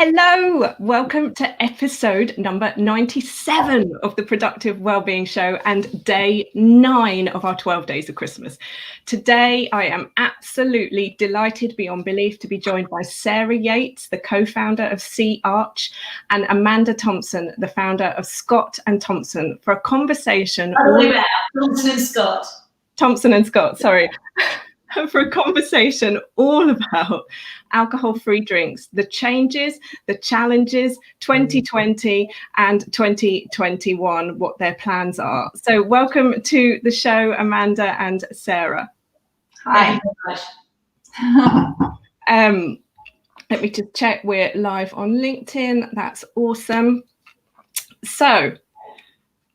Hello, welcome to episode number 97 of the Productive Wellbeing Show and day 9 of our 12 days of Christmas. Today, I am absolutely delighted beyond belief to be joined by Sarah Yates, the co-founder of Sea Arch, and Amanda Thomson, the founder of Scott and Thomson, for a conversation. Thomson and Scott, sorry. For a conversation all about alcohol-free drinks, the changes, the challenges, 2020 and 2021, what their plans are. So welcome to the show, Amanda and Sarah. Hi. Let me just check we're live on LinkedIn. That's awesome. So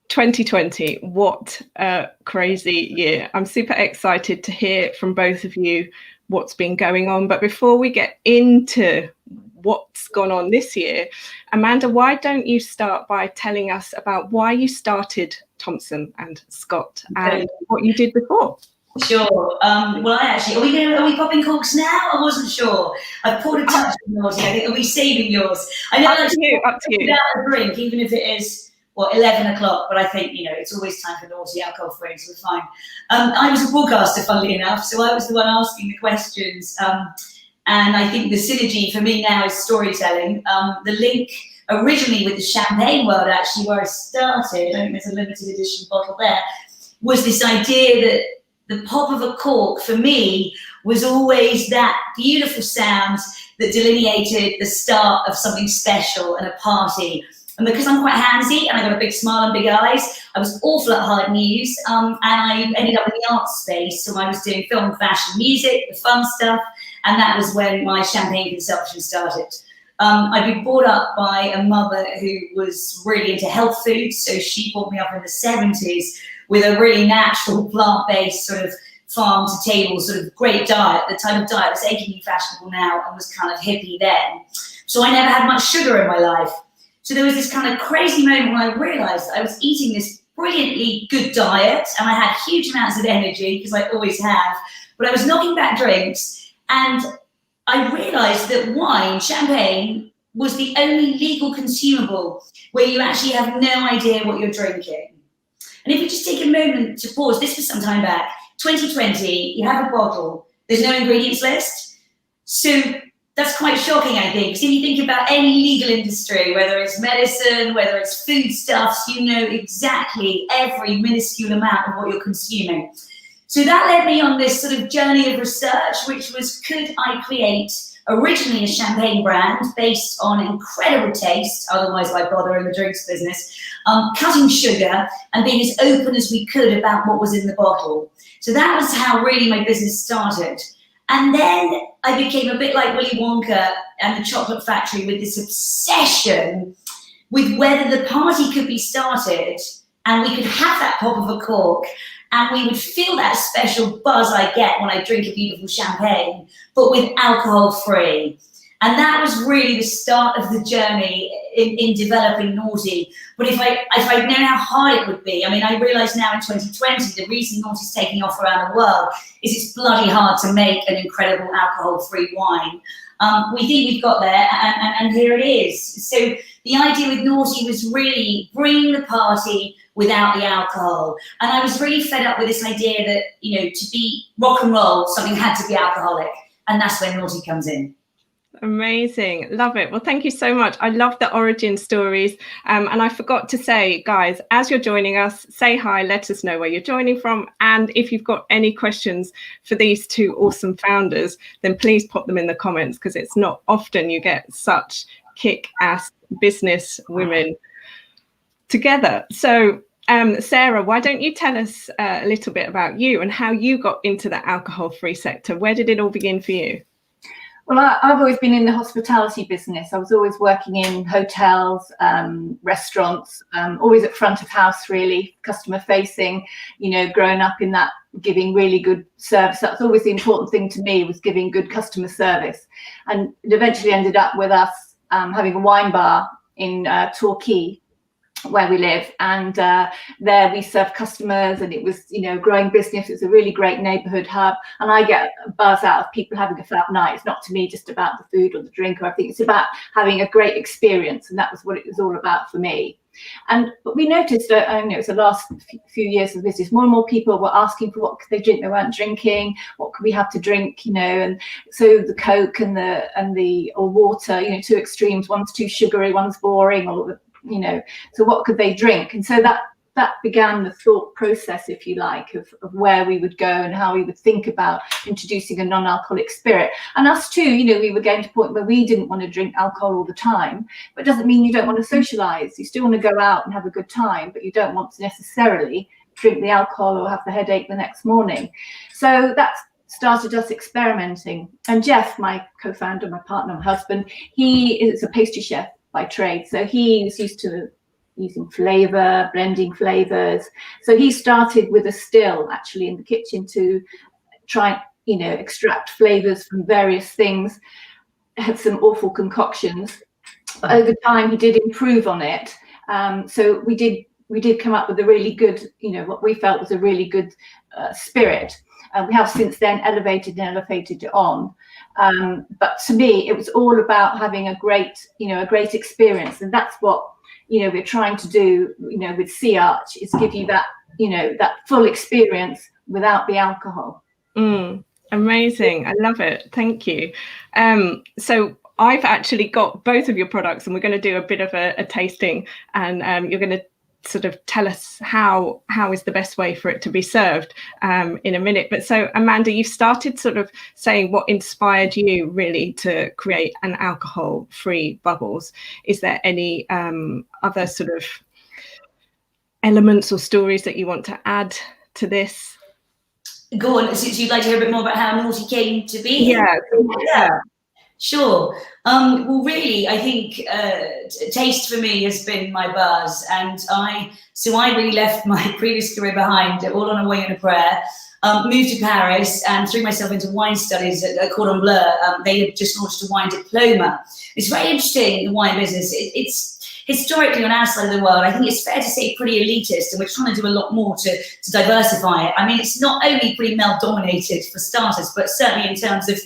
2020, what a crazy year. I'm super excited to hear from both of you what's been going on. But before we get into what's gone on this year, Amanda, why don't you start by telling us about why you started Thomson and Scott and what you did before? Sure. Well, are we popping corks now? I wasn't sure. I poured a touch of naughty. I think, are we saving yours? I know up to you. Without a drink, even if it is 11 o'clock, but I think, it's always time for naughty alcohol free, so we're fine. I was a broadcaster, funnily enough, so I was the one asking the questions. And I think the synergy for me now is storytelling. The link originally with the champagne world, actually, where I started, I think there's a limited edition bottle there, was this idea that the pop of a cork for me was always that beautiful sound that delineated the start of something special and a party. And because I'm quite handsy and I got a big smile and big eyes, I was awful at hard news, and I ended up in the arts space. So I was doing film, fashion, music, the fun stuff, and that was when my champagne consumption started. I'd been brought up by a mother who was really into health food, so she brought me up in the 70s with a really natural, plant-based sort of farm-to-table sort of great diet, the type of diet that's achingly fashionable now and was kind of hippie then. So I never had much sugar in my life. So there was this kind of crazy moment when I realized I was eating this brilliantly good diet and I had huge amounts of energy, because I always have, but I was knocking back drinks, and I realized that wine, champagne, was the only legal consumable where you actually have no idea what you're drinking. And if you just take a moment to pause, this was some time back, 2020, you have a bottle, there's no ingredients list. So that's quite shocking, I think, because if you think about any legal industry, whether it's medicine, whether it's foodstuffs, you know exactly every minuscule amount of what you're consuming. So that led me on this sort of journey of research, which was, could I create originally a champagne brand based on incredible taste, otherwise why bother in the drinks business, cutting sugar and being as open as we could about what was in the bottle. So that was how really my business started. And then I became a bit like Willy Wonka and the Chocolate Factory, with this obsession with whether the party could be started and we could have that pop of a cork and we would feel that special buzz I get when I drink a beautiful champagne, but with alcohol free. And that was really the start of the journey in developing Naughty. But if I'd known how hard it would be, I mean, I realise now in 2020, the reason Naughty's taking off around the world is it's bloody hard to make an incredible alcohol-free wine. We think we've got there, and here it is. So the idea with Naughty was really bringing the party without the alcohol. And I was really fed up with this idea that, to be rock and roll, something had to be alcoholic. And that's where Naughty comes in. Amazing. Love it. Well, thank you so much. I love the origin stories. And I forgot to say, guys, as you're joining us, say hi, let us know where you're joining from. And if you've got any questions for these two awesome founders, then please pop them in the comments, because it's not often you get such kick-ass business women together. So Sarah, why don't you tell us a little bit about you and how you got into the alcohol-free sector? Where did it all begin for you? Well, I've always been in the hospitality business. I was always working in hotels, restaurants, always at front of house, really, customer facing, growing up in that, giving really good service. That's always the important thing to me, was giving good customer service. And it eventually ended up with us having a wine bar in Torquay. where we live, and there we serve customers, and it was, you know, growing business. It's a really great neighborhood hub, and I get a buzz out of people having a fab night. It's not to me just about the food or the drink or everything. It's about having a great experience, and that was what it was all about for me. But we noticed, I know it's the last few years of business, more and more people were asking for what could they drink. They weren't drinking. What could we have to drink? You know, and so the Coke and the or water, you know, two extremes. One's too sugary, one's boring, or, you know, so what could they drink? And so that began the thought process, if you like, of where we would go and how we would think about introducing a non-alcoholic spirit. And us too, you know, we were getting to a point where we didn't want to drink alcohol all the time, but it doesn't mean you don't want to socialize. You still want to go out and have a good time, but you don't want to necessarily drink the alcohol or have the headache the next morning. So that started us experimenting. And Jeff, my co-founder, my partner, my husband, he is a pastry chef by trade. So he's used to using flavor, blending flavors. So he started with a still actually in the kitchen to try, you know, extract flavors from various things. Had some awful concoctions, but over time he did improve on it. So we did come up with a really good, you know, what we felt was a really good spirit. We have since then elevated it on. But to me, it was all about having a great experience, and that's what, you know, we're trying to do, you know, with Sea Arch, is give you that, you know, that full experience without the alcohol. Amazing. I love it. Thank you. So I've actually got both of your products, and we're going to do a bit of a tasting, and you're going to sort of tell us how is the best way for it to be served in a minute. But so Amanda, you've started sort of saying what inspired you really to create an alcohol-free bubbles. Is there any other sort of elements or stories that you want to add to this? Go on. So you'd like to hear a bit more about how Noughty came to be? Yeah. Sure. Well, really, I think taste for me has been my buzz, and I really left my previous career behind, all on a wing and a prayer. Moved to Paris and threw myself into wine studies at Cordon Bleu. They had just launched a wine diploma. It's very interesting, the wine business. It's historically on our side of the world, I think it's fair to say pretty elitist, and we're trying to do a lot more to diversify it. I mean, it's not only pretty male dominated for starters, but certainly in terms of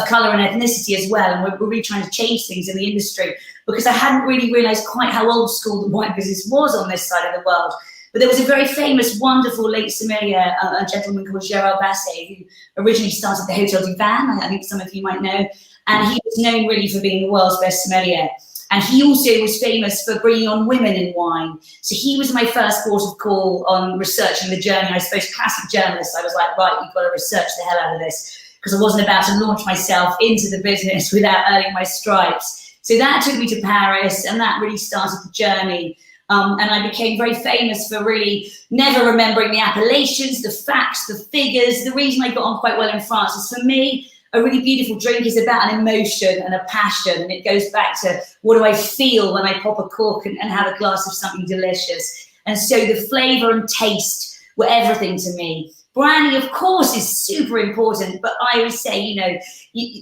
colour and ethnicity as well, and we're really trying to change things in the industry, because I hadn't really realised quite how old school the wine business was on this side of the world. But there was a very famous, wonderful late sommelier, a gentleman called Gérard Basset, who originally started the Hotel du Vin, I think some of you might know, and he was known really for being the world's best sommelier. And he also was famous for bringing on women in wine. So he was my first port of call on researching the journey. I suppose classic journalist, I was like, right, you've got to research the hell out of this, because I wasn't about to launch myself into the business without earning my stripes. So that took me to Paris, and that really started the journey. And I became very famous for really never remembering the appellations, the facts, the figures. The reason I got on quite well in France is, for me, a really beautiful drink is about an emotion and a passion. And it goes back to, what do I feel when I pop a cork and have a glass of something delicious? And so the flavour and taste were everything to me. Branding, of course, is super important, but I would say, you know,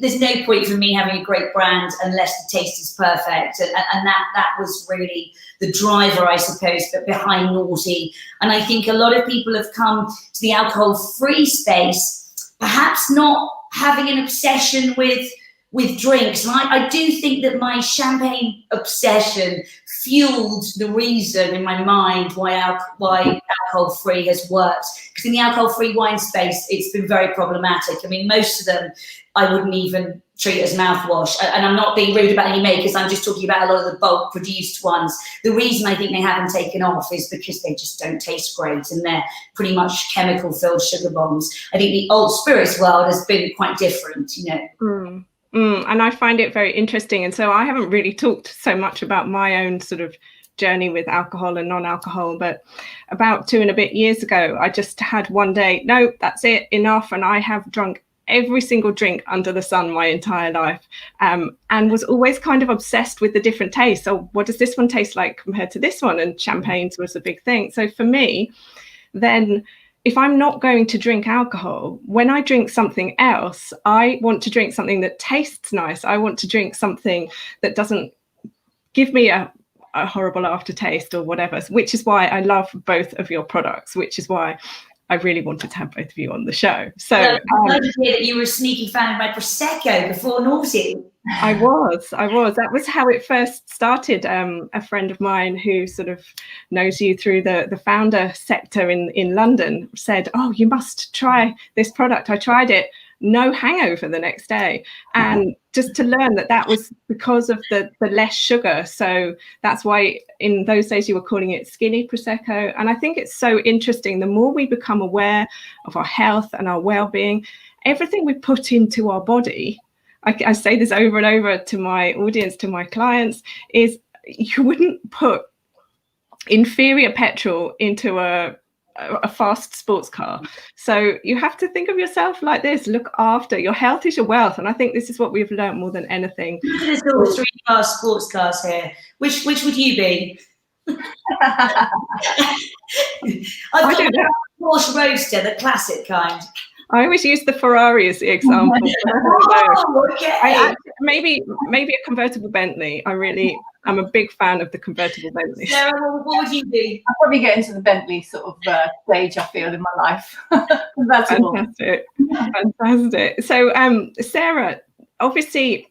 there's no point for me having a great brand unless the taste is perfect. And that was really the driver, I suppose, but behind Noughty. And I think a lot of people have come to the alcohol-free space, perhaps not having an obsession with drinks. And I do think that my champagne obsession fueled the reason in my mind why alcohol-free has worked. Because in the alcohol-free wine space, it's been very problematic. I mean, most of them I wouldn't even treat as mouthwash. And I'm not being rude about any makers, I'm just talking about a lot of the bulk produced ones. The reason I think they haven't taken off is because they just don't taste great, and they're pretty much chemical-filled sugar bombs. I think the old spirits world has been quite different, you know. And I find it very interesting. And so I haven't really talked so much about my own sort of journey with alcohol and non-alcohol, but about 2 and a bit years ago, I just had one day, no, that's it, enough. And I have drunk every single drink under the sun my entire life, and was always kind of obsessed with the different tastes. So what does this one taste like compared to this one? And champagnes was a big thing. So for me, then, if I'm not going to drink alcohol, when I drink something else, I want to drink something that tastes nice. I want to drink something that doesn't give me a a horrible aftertaste or whatever, which is why I love both of your products, which is why I really wanted to have both of you on the show. So I'm glad to hear that you were a sneaky fan of my Prosecco before Noughty. I was. That was how it first started. A friend of mine who sort of knows you through the founder sector in London said, "Oh, you must try this product." I tried it, no hangover the next day. And just to learn that was because of the less sugar. So that's why in those days you were calling it skinny Prosecco. And I think it's so interesting. The more we become aware of our health and our well-being, everything we put into our body, I say this over and over to my audience, to my clients, is you wouldn't put inferior petrol into a fast sports car. So you have to think of yourself like this. Look after your health is your wealth. And I think this is what we've learned more than anything. There's all 3 fast sports cars here. Which would you be? I've got a Porsche Roadster, the classic kind. I always use the Ferrari as the example. Okay. Maybe a convertible Bentley. I'm a big fan of the convertible Bentley. Sarah, what would you be? I'll probably get into the Bentley sort of stage, I feel, in my life. Fantastic. So, Sarah, obviously,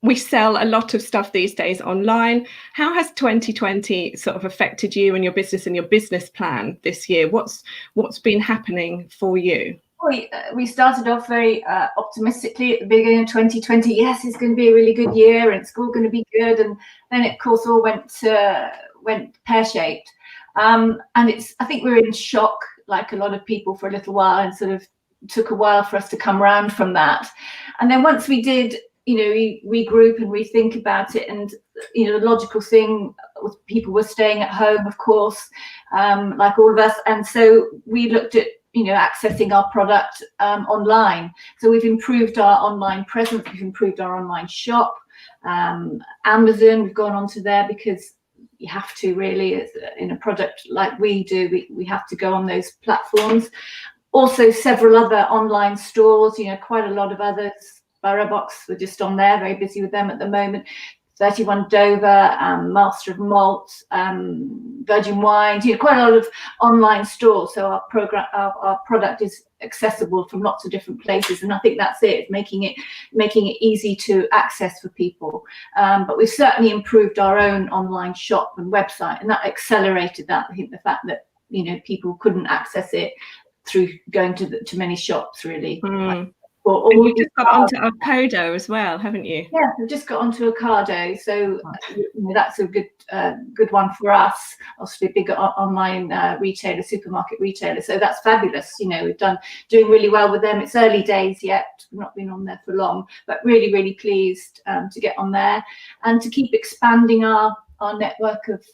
we sell a lot of stuff these days online. How has 2020 sort of affected you and your business and your business plan this year? What's been happening for you? We started off very optimistically at the beginning of 2020. Yes, it's going to be a really good year and it's all going to be good. And then it, of course, all went pear-shaped. And I think we were in shock, like a lot of people, for a little while, and sort of took a while for us to come around from that. And then once we did, we regroup and rethink about it. And, the logical thing was people were staying at home, of course, like all of us. And so we looked at, accessing our product online. So we've improved our online presence. We've improved our online shop. Amazon, we've gone onto there because you have to really, in a product like we do, we have to go on those platforms. Also, several other online stores, quite a lot of others. Box, we're just on there, very busy with them at the moment. 31 Dover, Master of Malt, Virgin Wines, quite a lot of online stores. So our product is accessible from lots of different places, and I think that's it, making it easy to access for people. But we've certainly improved our own online shop and website, and that accelerated that. I think the fact that people couldn't access it through going to many shops, really. And you've just got onto Ocado as well, haven't you? Yeah, we've just got onto Ocado, so that's a good one for us. Obviously, a big online retailer, supermarket retailer, so that's fabulous. We've doing really well with them. It's early days yet; we've not been on there for long, but really, really pleased to get on there and to keep expanding our network of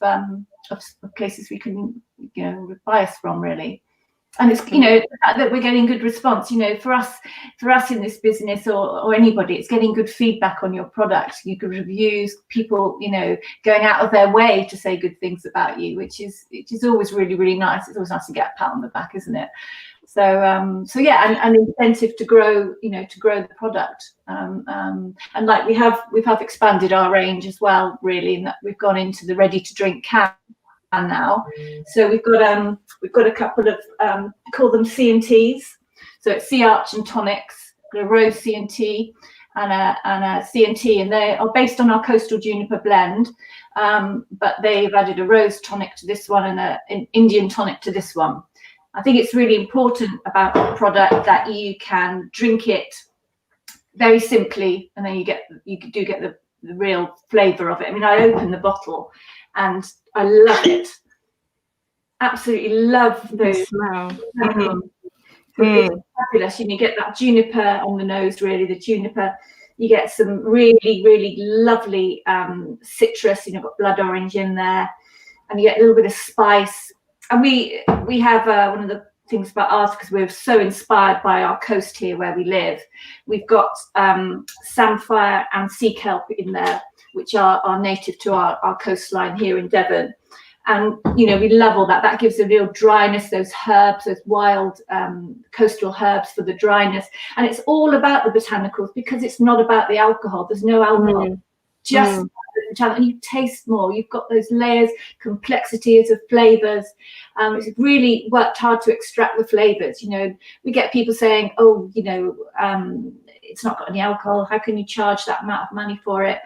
places we can buy us from, really. And it's the fact that we're getting good response. For us in this business or anybody, it's getting good feedback on your product. You good reviews, people going out of their way to say good things about you, which is always really, really nice. It's always nice to get a pat on the back, isn't it? So yeah, and incentive to grow the product. And like we have expanded our range as well, really, in that we've gone into the ready to drink can now. So we've got a couple of call them C&Ts. So it's Sea Arch and tonics, a rose C&T and a C&T, and they are based on our coastal juniper blend. But they've added a rose tonic to this one and an Indian tonic to this one. I think it's really important about the product that you can drink it very simply, and then you do get the real flavour of it. I mean, I opened the bottle and I love it. Absolutely love the smell. It's fabulous. You get that juniper on the nose, really, the juniper. You get some really, really lovely citrus, got blood orange in there, and you get a little bit of spice. And we have one of the things about ours, because we're so inspired by our coast here where we live. We've got samphire and sea kelp in there, which are native to our coastline here in Devon. And, we love all that. That gives a real dryness, those herbs, those wild coastal herbs for the dryness. And it's all about the botanicals, because it's not about the alcohol. There's no alcohol, just the the challenge, and you taste more. You've got those layers, complexities of flavors. It's really worked hard to extract the flavors. You know, we get people saying, oh, you know, it's not got any alcohol. How can you charge that amount of money for it?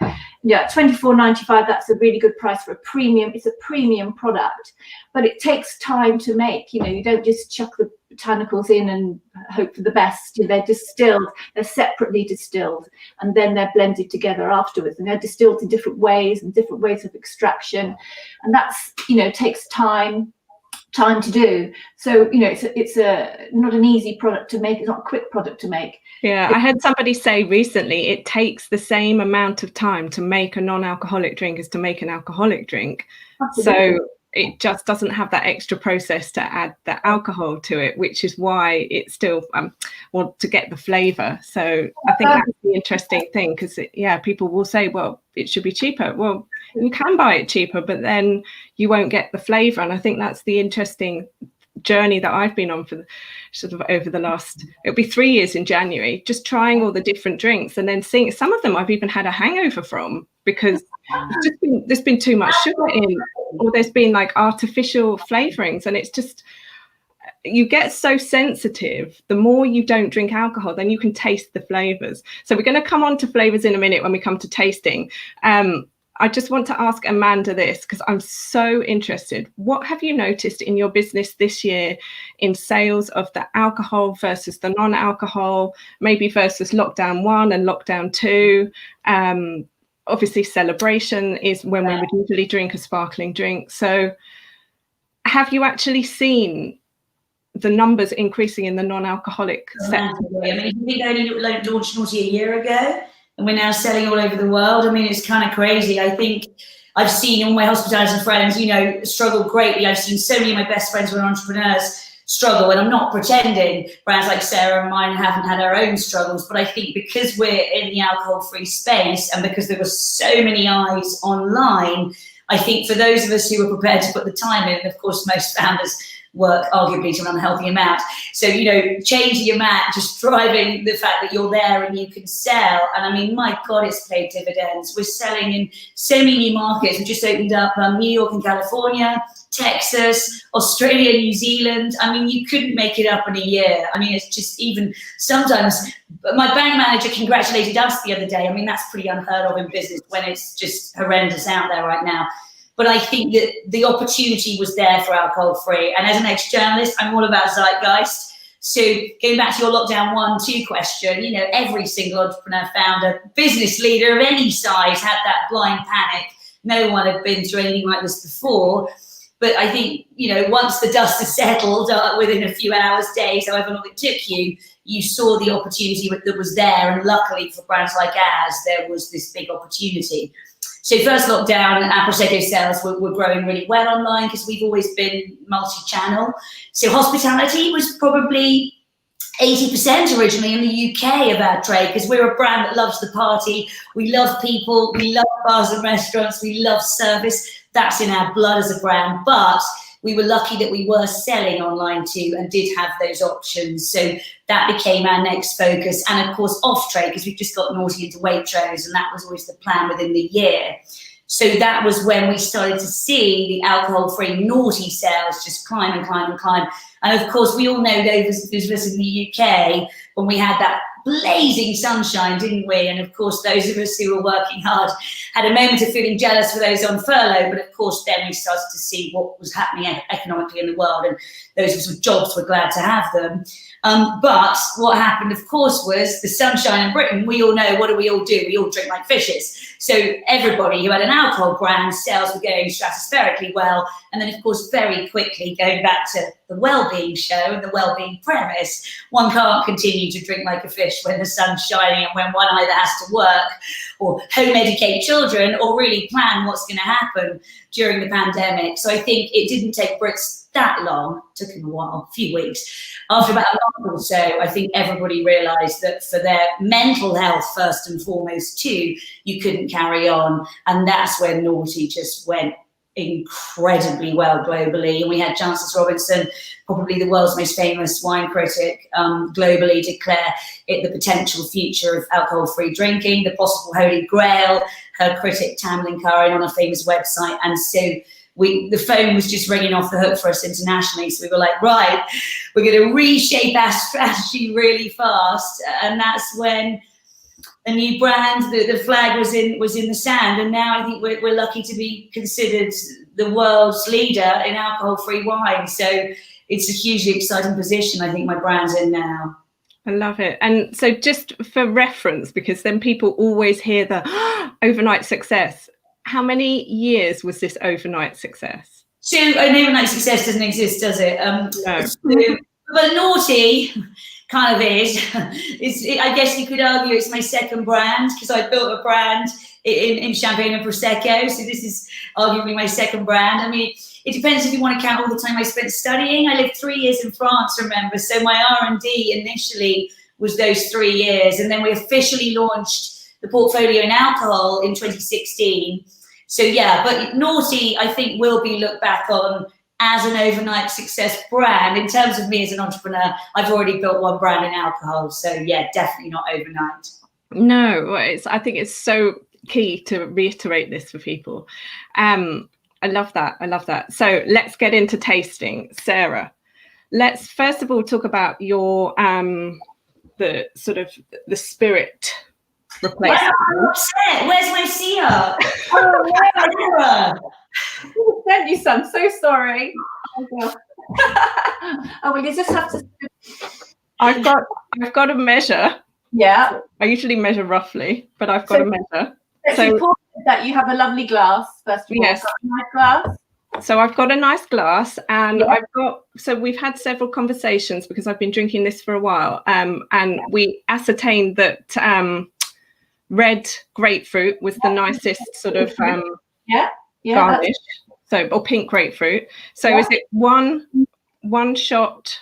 Yeah, $24.95. That's a really good price for a premium. It's a premium product, but it takes time to make. You know, you don't just chuck the botanicals in and hope for the best. You know, they're distilled. They're separately distilled, and then they're blended together afterwards. And they're distilled in different ways and different ways of extraction, and that's, you know, takes time to do. So, you know, it's a not an easy product to make. It's not a quick product to make. Yeah, I heard somebody say recently it takes the same amount of time to make a non-alcoholic drink as to make an alcoholic drink. Absolutely. So it just doesn't have that extra process to add the alcohol to it, which is why it's still want to get the flavor. So I think that's the interesting thing, because people will say, well, it should be cheaper. Well, you can buy it cheaper, but then you won't get the flavor. And I think that's the interesting journey that I've been on for sort of over the last, it'll be 3 years in January, just trying all the different drinks, and then seeing some of them I've even had a hangover from, because there's been too much sugar in, or there's been like artificial flavorings, and it's just, you get so sensitive. The more you don't drink alcohol, then you can taste the flavors. So we're going to come on to flavors in a minute when we come to tasting. I just want to ask Amanda this, because I'm so interested. What have you noticed in your business this year in sales of the alcohol versus the non-alcohol, maybe versus lockdown 1 and lockdown 2? Obviously, celebration is when we would usually drink a sparkling drink. So have you actually seen the numbers increasing in the non-alcoholic sector? I mean, we only launched Noughty a year ago, and we're now selling all over the world. I mean, it's kind of crazy. I think I've seen all my hospitality friends, you know, struggle greatly. I've seen so many of my best friends who are entrepreneurs struggle, and I'm not pretending. Brands like Sarah and mine haven't had our own struggles, but I think because we're in the alcohol-free space, and because there were so many eyes online, I think for those of us who were prepared to put the time in, and of course most founders work arguably to an unhealthy amount. So, you know, changing your mat, just driving the fact that you're there and you can sell. And I mean, my God, it's paid dividends. We're selling in so many new markets. We just opened up New York and California, Texas, Australia, New Zealand. I mean, you couldn't make it up in a year. I mean, it's just, even sometimes, my bank manager congratulated us the other day. I mean, that's pretty unheard of in business when it's just horrendous out there right now. But I think that the opportunity was there for alcohol-free. And as an ex-journalist, I'm all about zeitgeist. So going back to your lockdown 1-2 question, you know, every single entrepreneur, founder, business leader of any size had that blind panic. No one had been through anything like this before. But I think, you know, once the dust has settled within a few hours, days, however long it took you, you saw the opportunity that was there. And luckily for brands like ours, there was this big opportunity. So first lockdown, our Prosecco sales were growing really well online, because we've always been multi-channel. So hospitality was probably 80% originally in the UK of our trade, because we're a brand that loves the party. We love people. We love bars and restaurants. We love service. That's in our blood as a brand. But we were lucky that we were selling online too, and did have those options. So that became our next focus. And of course, off trade, because we've just got Noughty into Waitrose, and that was always the plan within the year. So that was when we started to see the alcohol-free Noughty sales just climb and climb and climb. And of course, we all know those of us in the UK, when we had that blazing sunshine, didn't we? And of course, those of us who were working hard had a moment of feeling jealous for those on furlough. But of course, then we started to see what was happening economically in the world, and those of us with jobs were glad to have them. But what happened, of course, was the sunshine in Britain. We all know, what do? We all drink like fishes. So everybody who had an alcohol brand, sales were going stratospherically well. And then, of course, very quickly, going back to the well-being show and the well-being premise, one can't continue to drink like a fish when the sun's shining and when one either has to work or home-educate children or really plan what's going to happen during the pandemic. So I think it didn't take Brits that long, took them a while, a few weeks. After about a month or so, I think everybody realised that for their mental health, first and foremost, too, you couldn't carry on. And that's when Noughty just went incredibly well globally. And we had Jancis Robinson, probably the world's most famous wine critic, globally declare it the potential future of alcohol-free drinking, the possible holy grail, her critic Tamlin Curran on a famous website. And so the phone was just ringing off the hook for us internationally. So we were like, right, we're going to reshape our strategy really fast. And that's when a new brand, the flag was in the sand, and now I think we're lucky to be considered the world's leader in alcohol-free wine. So it's a hugely exciting position I think my brand's in now. I love it. And so just for reference, because then people always hear the overnight success, how many years was this overnight success? So an overnight success doesn't exist, does it? No. So, but Noughty kind of is. I guess you could argue it's my second brand, because I built a brand in Champagne and Prosecco. So this is arguably my second brand. I mean, it depends if you want to count all the time I spent studying. I lived 3 years in France, remember? So my R&D initially was those 3 years. And then we officially launched the portfolio in alcohol in 2016. So yeah, but Noughty, I think, will be looked back on as an overnight success brand. In terms of me as an entrepreneur, I've already built one brand in alcohol. So yeah, definitely not overnight. No, I think it's so key to reiterate this for people. I love that. I love that. So let's get into tasting. Sarah, let's first of all talk about your the sort of the spirit replacement. I'm upset. Where's my Sea Arch? Oh, Sent you some. So sorry. Oh, well, you just have to. I've got a measure. Yeah. I usually measure roughly, but I've got a measure. It's important that you have a lovely glass, first of all. Yes. A nice glass. So I've got a nice glass, and so we've had several conversations because I've been drinking this for a while, and we ascertained that red grapefruit was the nicest sort of garnish. So, or pink grapefruit. So is it one shot?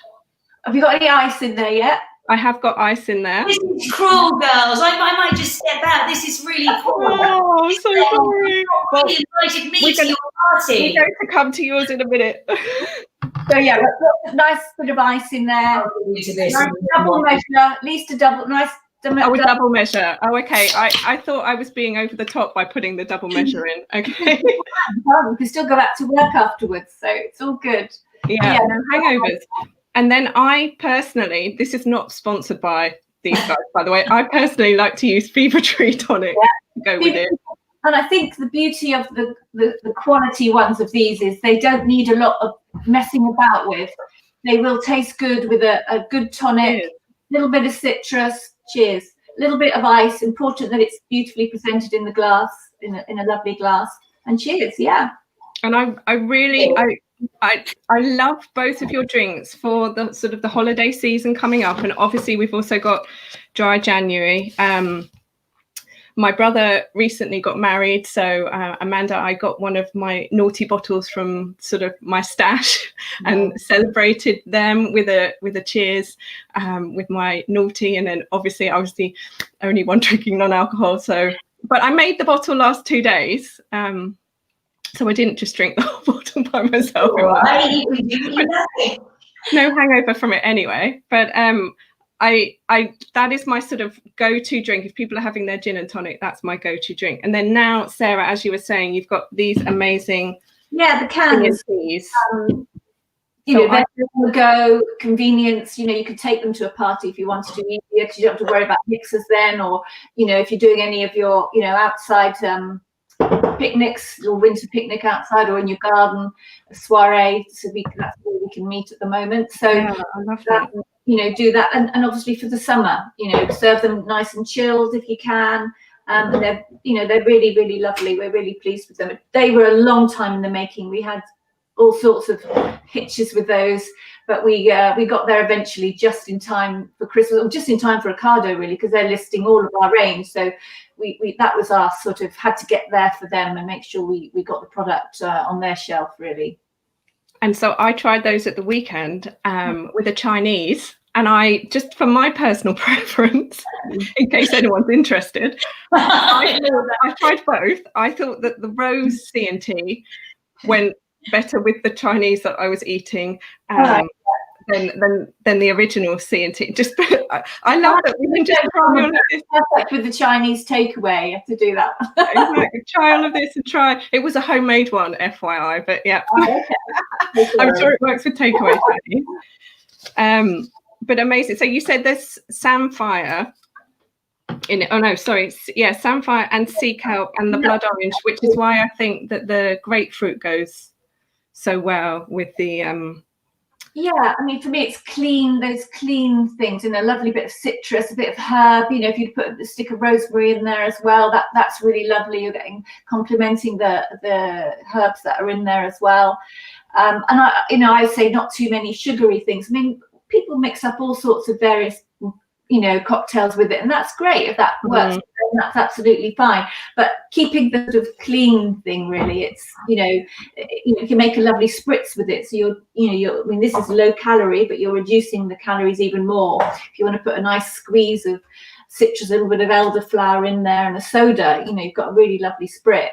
Have you got any ice in there yet? I have got ice in there. this is cruel, girls. I might just step out. This is really cruel. Oh, I'm so sorry. Well, you invited me to your party. We're going to come to yours in a minute. So yeah, a nice bit of ice in there. Nice double measure, at least a double, nice. Oh, a double measure. Oh, okay. I thought I was being over the top by putting the double measure in. Okay. You can still go back to work afterwards, so it's all good. Yeah, no hangovers. And then I personally, this is not sponsored by these guys, by the way. I personally like to use Fever Tree tonic to go with it. And I think the beauty of the quality ones of these is they don't need a lot of messing about with. They will taste good with a good tonic, a little bit of citrus. Cheers. A little bit of ice. Important that it's beautifully presented in the glass, in a lovely glass. And cheers. Yeah. And I really love both of your drinks for the sort of the holiday season coming up. And obviously we've also got Dry January. My brother recently got married, so Amanda, I got one of my Noughty bottles from sort of my stash and celebrated them with a cheers with my Noughty, and then obviously I was the only one drinking non-alcohol. So, but I made the bottle last 2 days, so I didn't just drink the whole bottle by myself. No hangover from it anyway, but I that is my sort of go-to drink. If people are having their gin and tonic, that's my go-to drink. And then now, Sarah, as you were saying, you've got these amazing the cans. teas. They're on the go, convenience. You could take them to a party if you wanted to, easier because you don't have to worry about mixers then, or if you're doing any of your outside picnics, your winter picnic outside or in your garden, a soiree. So that's where we can meet at the moment. So I love that. Do that, and obviously for the summer, serve them nice and chilled if you can. And they're really, really lovely. We're really pleased with them. They were a long time in the making. We had all sorts of hitches with those, but we got there eventually, just in time for Christmas, or just in time for Ocado, really, because they're listing all of our range. So we that was our sort of, had to get there for them and make sure we got the product on their shelf, really. And so I tried those at the weekend with a Chinese, and I, just for my personal preference, in case anyone's interested, I tried both. I thought that the rose C&T went better with the Chinese that I was eating than the original C&T. Just I love that we can just try all of this. Perfect with the Chinese takeaway. You have to do that. Exactly. Try all of this and try. It was a homemade one, FYI, but yeah. I'm sure it works with takeaway Chinese. But amazing. So you said there's samphire in it. Oh no, sorry. Yeah, samphire and sea kelp and the blood orange, which is why I think that the grapefruit goes so well with the Yeah, I mean, for me, it's clean, those clean things, and a lovely bit of citrus, a bit of herb. You know, if you put a stick of rosemary in there as well, that's really lovely. You're getting complementing the herbs that are in there as well. And I say not too many sugary things. I mean, people mix up all sorts of various, cocktails with it, and that's great if that works. And that's absolutely fine. But keeping the sort of clean thing, really, it's you can make a lovely spritz with it. So I mean, this is low calorie, but you're reducing the calories even more. If you want to put a nice squeeze of citrus, a little bit of elderflower in there, and a soda, you've got a really lovely spritz.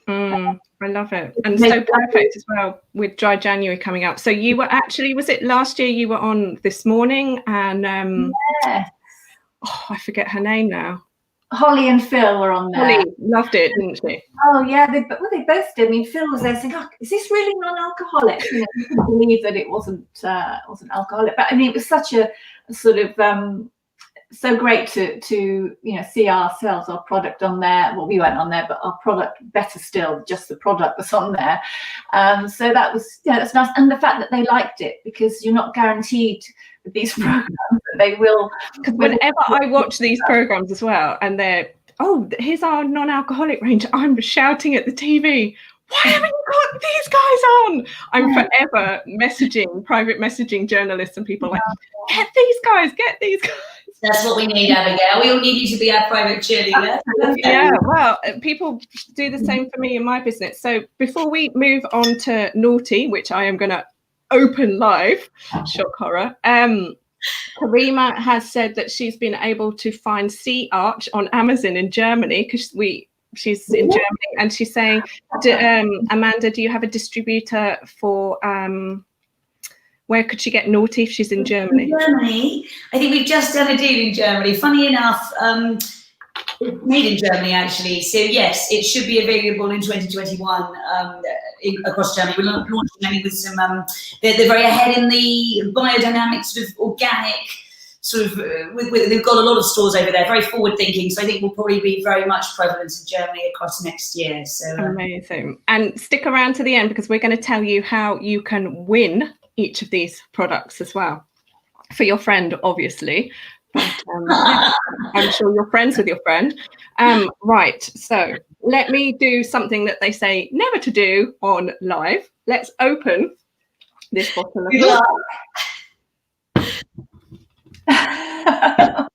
I love it, and so perfect as well with dry January coming up. So you were actually, was it last year you were on This Morning, and I forget her name now. Holly and Phil were on there. Holly loved it, didn't she? Oh yeah, they both did. I mean, Phil was there saying, "Oh, is this really non-alcoholic?" You couldn't believe that it wasn't alcoholic. But I mean, it was such a sort of so great to see ourselves, our product on there. Well, we weren't on there, but our product, better still, just the product was on there. So that's nice, and the fact that they liked it, because you're not guaranteed with these programs that they will. Because whenever I watch these programs as well, and they're, here's our non-alcoholic range, I'm shouting at the TV, why haven't you got these guys on? I'm forever private messaging journalists and people like, get these guys. That's what we need, Abigail. We all need you to be our private cheerleader. Yeah, well, people do the same for me in my business. So before we move on to Noughty, which I am going to open live, shock horror, Karima has said that she's been able to find Sea Arch on Amazon in Germany, because she's in Germany, and she's saying, Amanda, do you have a distributor for where could she get Noughty if she's in Germany? In Germany, I think we've just done a deal in Germany. Funny enough, it's made in Germany actually. So yes, it should be available in 2021 across Germany. We're launching with some. They're very ahead in the biodynamic sort of organic. They've got a lot of stores over there, very forward thinking. So I think we'll probably be very much prevalent in Germany across next year. So amazing. And stick around to the end, because we're going to tell you how you can win each of these products as well, for your friend, obviously. But, I'm sure you're friends with your friend. Right, so let me do something that they say never to do on live. Let's open this bottle of milk. I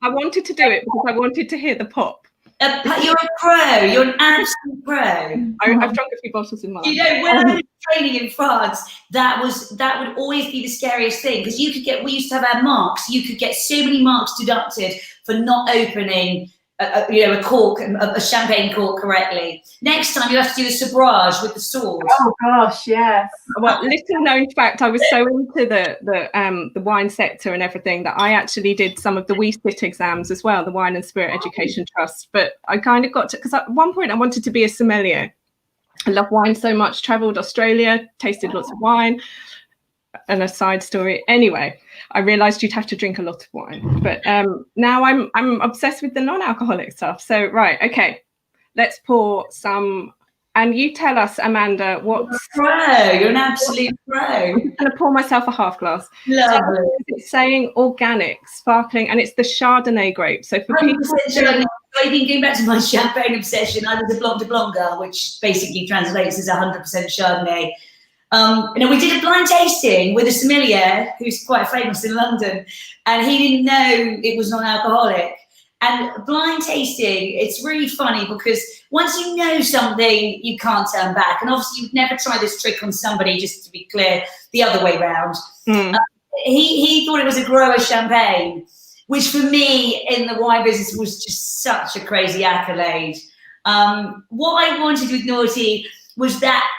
wanted to do it because I wanted to hear the pop. You're a pro. You're an absolute pro. I've drunk a few bottles in March. When I was training in France, that would always be the scariest thing, because we used to have our marks. You could get so many marks deducted for not opening a cork, a champagne cork correctly. Next time you have to do the sabrage with the sword. Oh gosh, yes. Well, little known fact, I was so into the wine sector and everything that I actually did some of the WeSit exams as well, the Wine and Spirit Education Trust. But I kind of got to, because at one point I wanted to be a sommelier. I love wine so much. Travelled Australia, tasted lots of wine. And a side story. Anyway, I realised you'd have to drink a lot of wine. But now I'm obsessed with the non-alcoholic stuff. So right, okay, let's pour some. And you tell us, Amanda, what's... You're a pro. You're an absolute pro. I'm going to pour myself a half glass. Lovely. So it's saying organic, sparkling, and it's the Chardonnay grape. So for people... I've been going back to my champagne obsession. I was a Blanc de Blanc girl, which basically translates as 100% Chardonnay. We did a blind tasting with a sommelier who's quite famous in London, and he didn't know it was non-alcoholic. And blind tasting, it's really funny, because once you know something, you can't turn back. And obviously, you'd never try this trick on somebody, just to be clear, the other way round. He thought it was a grower champagne, which for me in the wine business was just such a crazy accolade. What I wanted with Noughty was that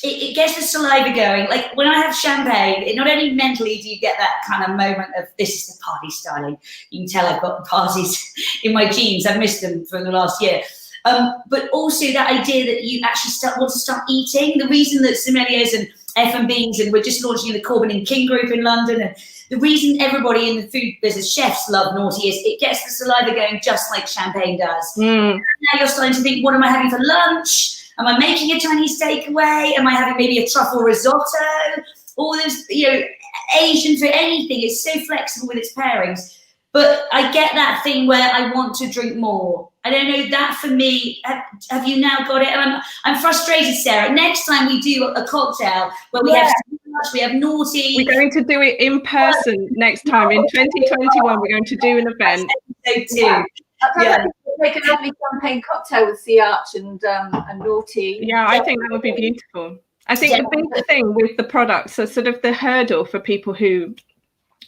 it gets the saliva going. Like when I have champagne, it not only mentally do you get that kind of moment of this is the party styling. You can tell I've got the parties in my genes. I've missed them for the last year. But also that idea that you actually want to start eating. The reason that sommeliers and F&Bs, and we're just launching the Corbin and King group in London, and the reason everybody in the food business, chefs, love Noughty is it gets the saliva going just like champagne does. Now you're starting to think, what am I having for lunch? Am I making a Chinese takeaway? Am I having maybe a truffle risotto? All those, Asian for anything. It's so flexible with its pairings. But I get that thing where I want to drink more. I don't know, that for me, have you now got it? And I'm frustrated, Sarah. Next time we do a cocktail where we have Noughty. We're going to do it in person next time. In 2021, we're going to do an event. Make a lovely champagne cocktail with Sea Arch and Noughty. Yeah, I think that would be beautiful. I think the big thing with the products, so sort of the hurdle for people who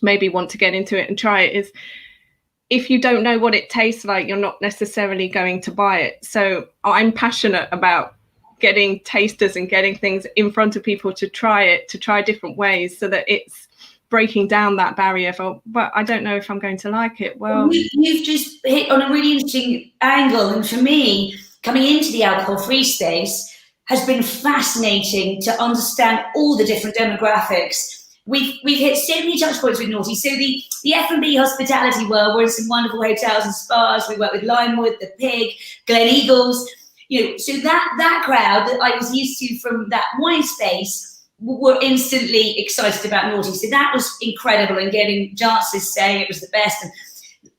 maybe want to get into it and try it, is if you don't know what it tastes like, you're not necessarily going to buy it. So I'm passionate about getting tasters and getting things in front of people to try different ways, so that it's breaking down that barrier for, but I don't know if I'm going to like it. Well, you've just hit on a really interesting angle, and for me, coming into the alcohol-free space has been fascinating to understand all the different demographics. We've hit so many touch points with Noughty. So the F&B hospitality world, we're in some wonderful hotels and spas. We work with Limewood, The Pig, Glen Eagles. So that crowd that I was used to from that wine space were instantly excited about Noughty. So that was incredible, and getting chances saying it was the best. And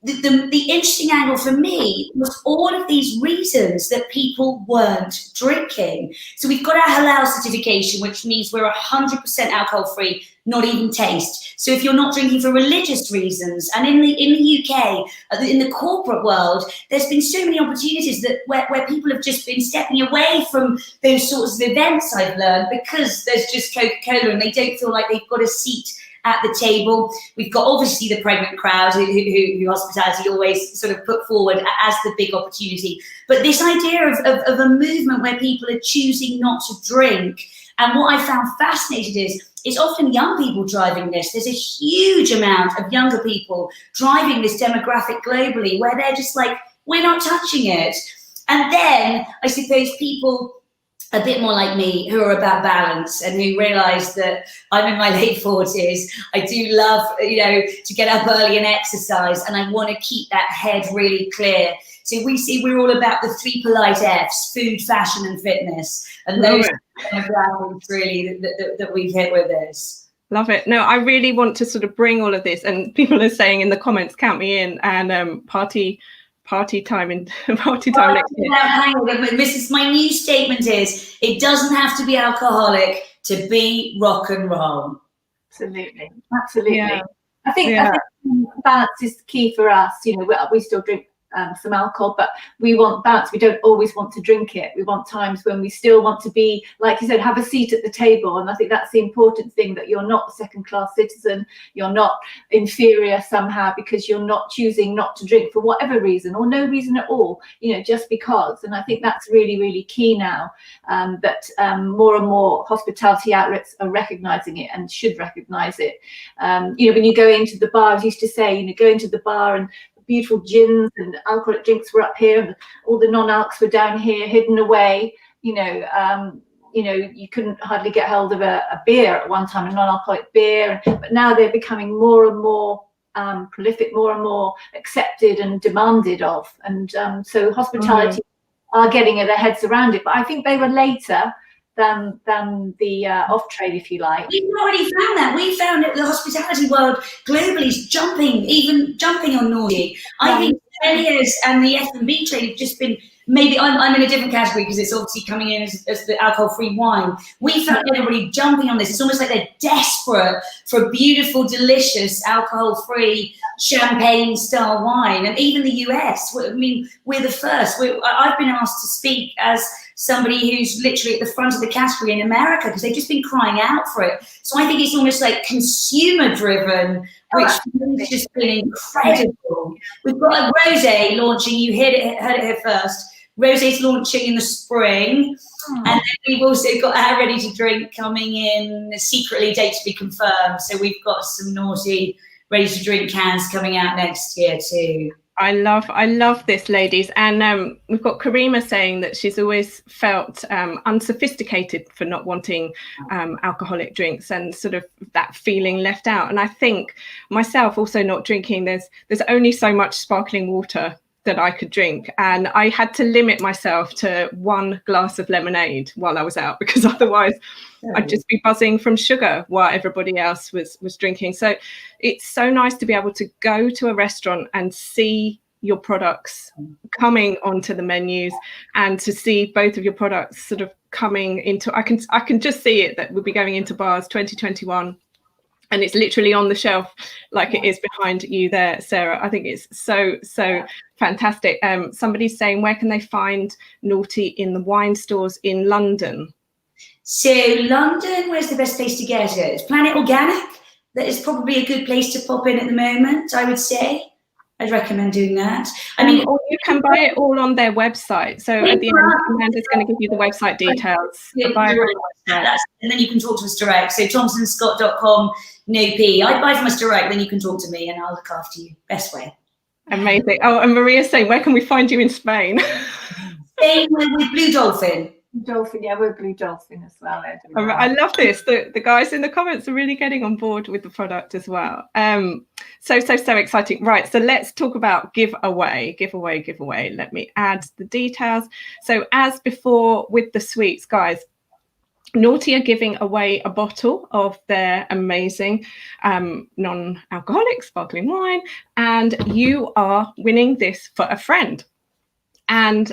the interesting angle for me was all of these reasons that people weren't drinking. So we've got our halal certification, which means we're 100% alcohol-free, not even taste. So if you're not drinking for religious reasons, and in the UK, in the corporate world, there's been so many opportunities that where people have just been stepping away from those sorts of events, I've learned, because there's just Coca-Cola and they don't feel like they've got a seat at the table. We've got obviously the pregnant crowd who hospitality always sort of put forward as the big opportunity. But this idea of a movement where people are choosing not to drink. And what I found fascinating is it's often young people driving this. There's a huge amount of younger people driving this demographic globally, where they're just like, we're not touching it. And then I suppose people a bit more like me, who are about balance and who realise that I'm in my late 40s. I do love, to get up early and exercise, and I want to keep that head really clear. So we're all about the 3 polite Fs: food, fashion, and fitness. And those are really that we've hit with this. Love it. No, I really want to sort of bring all of this, and people are saying in the comments, count me in, and party time next year. Hang on, my new statement is, it doesn't have to be alcoholic to be rock and roll. Absolutely. Yeah. I think balance is key for us. We still drink some alcohol, but we want balance. We don't always want to drink it. We want times when we still want to be, like you said, have a seat at the table. And I think that's the important thing, that you're not a second-class citizen. You're not inferior somehow because you're not choosing not to drink for whatever reason, or no reason at all, just because. And I think that's really, really key now, that more and more hospitality outlets are recognizing it, and should recognize it. When you go into the bar, I used to say, go into the bar and beautiful gins and alcoholic drinks were up here, and all the non-alcs were down here, hidden away. You couldn't hardly get hold of a beer at one time, a non-alcoholic beer. But now they're becoming more and more prolific, more and more accepted and demanded of. And so hospitality are getting their heads around it. But I think they were later than the off trade, if you like. We've already found that. We found that the hospitality world globally is jumping on Noughty. I think sommeliers and the F&B trade have just been, maybe I'm in a different category because it's obviously coming in as the alcohol-free wine. We found everybody jumping on this. It's almost like they're desperate for beautiful, delicious, alcohol-free champagne-style wine. And even the US, we're the first. I've been asked to speak as somebody who's literally at the front of the category in America, because they've just been crying out for it. So I think it's almost like consumer-driven, which has just been incredible. We've got a rosé launching. You heard it here first. Rosé's launching in the spring. And then we've also got our ready to drink coming in secretly, date to be confirmed. So we've got some naughty ready to drink cans coming out next year too. I love this, ladies. And we've got Karima saying that she's always felt unsophisticated for not wanting alcoholic drinks and sort of that feeling left out. And I think myself also not drinking, there's only so much sparkling water that I could drink, and I had to limit myself to 1 glass of lemonade while I was out, because otherwise I'd just be buzzing from sugar while everybody else was drinking. So it's so nice to be able to go to a restaurant and see your products coming onto the menus, and to see both of your products sort of coming into, I can just see it, that we'll be going into bars 2021. And it's literally on the shelf like it is behind you there, Sarah. I think it's so fantastic. Somebody's saying, where can they find Noughty in the wine stores in London? So London, where's the best place to get it? It's Planet Organic. That is probably a good place to pop in at the moment, I would say. I'd recommend doing that. I mean, or you can buy it all on their website. So at the end, Amanda's going to give you the website details. And then you can talk to us direct. So thomsonscott.com, no P. I buy from us direct, then you can talk to me and I'll look after you. Best way. Amazing. Oh, and Maria's saying, where can we find you in Spain? Spain with Blue Dolphin. Dolphin, yeah, we're Blue Dolphin as well. I love this. The guys in the comments are really getting on board with the product as well. So exciting. Right, so let's talk about giveaway. Let me add the details. So as before with the sweets, guys, Noughty are giving away a bottle of their amazing non-alcoholic sparkling wine, and you are winning this for a friend. And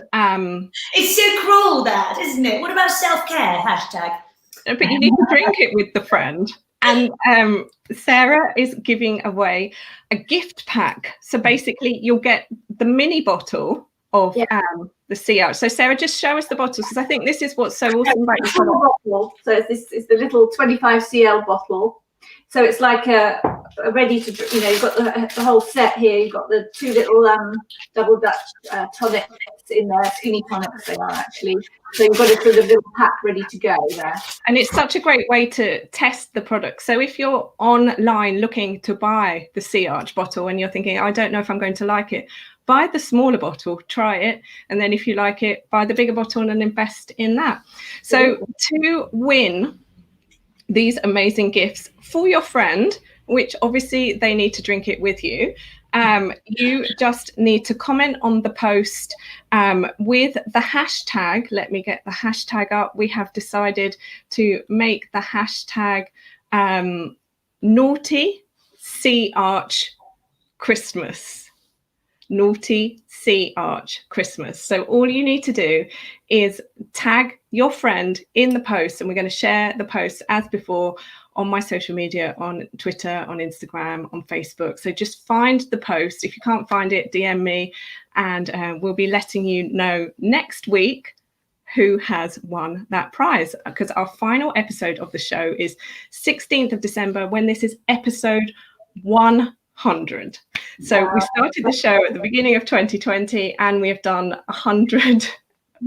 it's so cruel, that, isn't it? What about self-care hashtag? But you need to drink it with the friend. And Sarah is giving away a gift pack. So basically you'll get the mini bottle of the Sea Arch. So Sarah, just show us the bottles, because I think this is what's so awesome about your bottle. So this is the little 25 cl bottle. So it's like a ready to, you've got the whole set here. You've got the 2 little double Dutch tonics in there, skinny tonics they are actually. So you've got a sort of little pack ready to go there. And it's such a great way to test the product. So if you're online looking to buy the Sea Arch bottle and you're thinking, I don't know if I'm going to like it, buy the smaller bottle, try it. And then if you like it, buy the bigger bottle and invest in that. So to win these amazing gifts for your friend, which obviously they need to drink it with you, you just need to comment on the post with the hashtag. Let me get the hashtag up. We have decided to make the hashtag Noughty Sea Arch Christmas. Noughty Sea Arch Christmas. So all you need to do is tag your friend in the post, and we're going to share the post as before on my social media, on Twitter, on Instagram, on Facebook. So just find the post. If you can't find it, DM me, and we'll be letting you know next week who has won that prize, because our final episode of the show is 16th of December, when this is episode 100. So we started the show at the beginning of 2020, and we have done 100,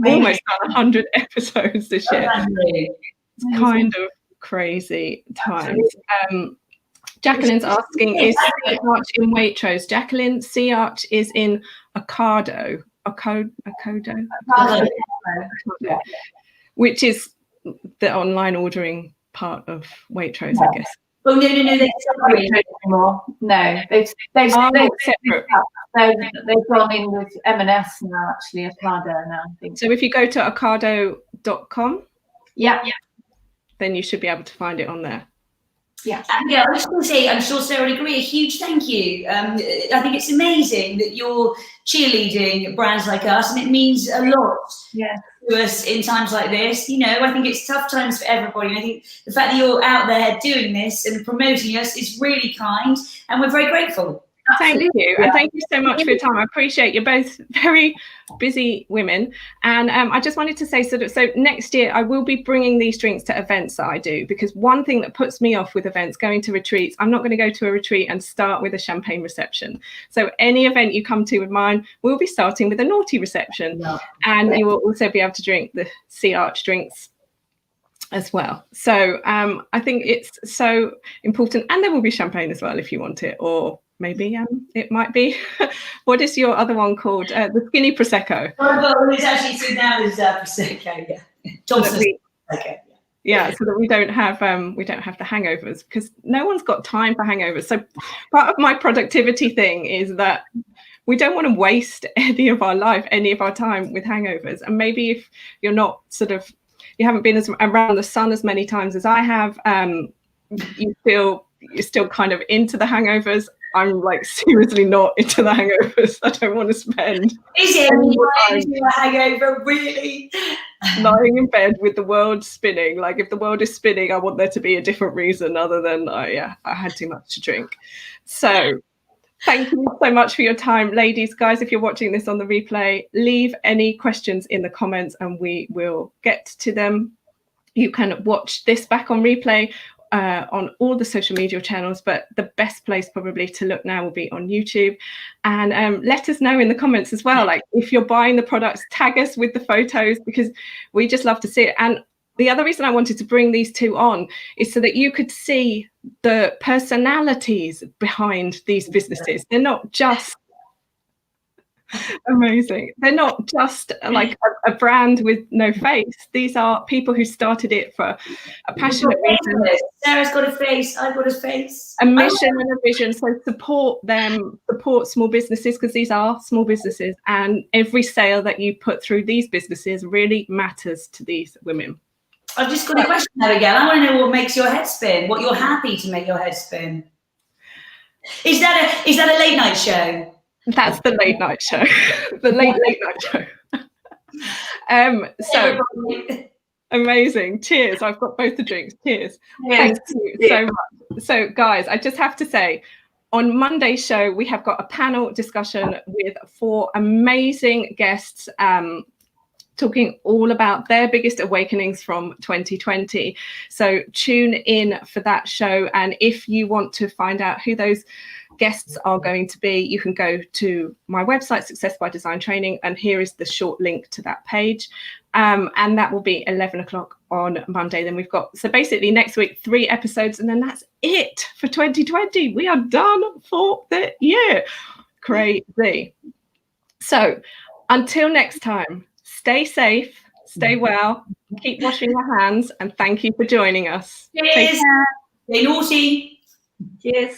almost done 100 episodes this year. It's kind of crazy times. Jacqueline's asking, is Sea Arch in Waitrose? Jacqueline, Sea Arch is in Ocado, which is the online ordering part of Waitrose, I guess. Oh no, they're separate anymore. No, they've separate. They've gone in with M&S now, actually, Ocado now, I think. So if you go to ocado.com, then you should be able to find it on there. Yeah. Yeah, I was just going to say, I'm sure Sarah would agree, a huge thank you. I think it's amazing that you're cheerleading brands like us, and it means a lot to us in times like this. I think it's tough times for everybody, and I think the fact that you're out there doing this and promoting us is really kind, and we're very grateful. Thank you. And thank you so much for your time. I appreciate you're both very busy women. And I just wanted to say, so next year I will be bringing these drinks to events that I do, because one thing that puts me off with events, going to retreats, I'm not going to go to a retreat and start with a champagne reception. So any event you come to with mine, we'll be starting with a naughty reception. And you will also be able to drink the Sea Arch drinks as well. So I think it's so important. And there will be champagne as well if you want it, or maybe it might be, what is your other one called? The skinny Prosecco. Well, it's actually, so now there's Prosecco, yeah. Thomson Prosecco. Yeah, so that we don't have the hangovers, because no one's got time for hangovers. So part of my productivity thing is that we don't want to waste any of our life, any of our time with hangovers. And maybe if you're not you haven't been around the sun as many times as I have, you're still kind of into the hangovers. I'm like seriously not into the hangovers. I don't want to spend. Is it a hangover, really? Lying in bed with the world spinning. Like, if the world is spinning, I want there to be a different reason other than I had too much to drink. So thank you so much for your time, ladies. Guys, if you're watching this on the replay, leave any questions in the comments and we will get to them. You can watch this back on replay on all the social media channels, but the best place probably to look now will be on YouTube. And let us know in the comments as well, like if you're buying the products, tag us with the photos, because we just love to see it. And the other reason I wanted to bring these two on is so that you could see the personalities behind these businesses. They're not just amazing. They're not just like a brand with no face. These are people who started it for a passionate reason. Sarah's got a face, I've got a face. A mission and a vision. So support them, support small businesses, because these are small businesses. And every sale that you put through these businesses really matters to these women. I've just got a question, Abigail. I want to know what makes your head spin, what you're happy to make your head spin. Is that a late night show? That's the late night show. The late night show. So amazing. Cheers. I've got both the drinks. Cheers. Thank you so much. So guys, I just have to say, on Monday's show, we have got a panel discussion with 4 amazing guests, talking all about their biggest awakenings from 2020. So tune in for that show. And if you want to find out who those guests are going to be, you can go to my website, Success by Design Training, and here is the short link to that page. And that will be 11 o'clock on Monday. Then we've got, so basically next week, 3 episodes, and then that's it for 2020. We are done for the year. Crazy. So until next time, stay safe, stay well, keep washing your hands, and thank you for joining us. Cheers. Stay naughty. Cheers.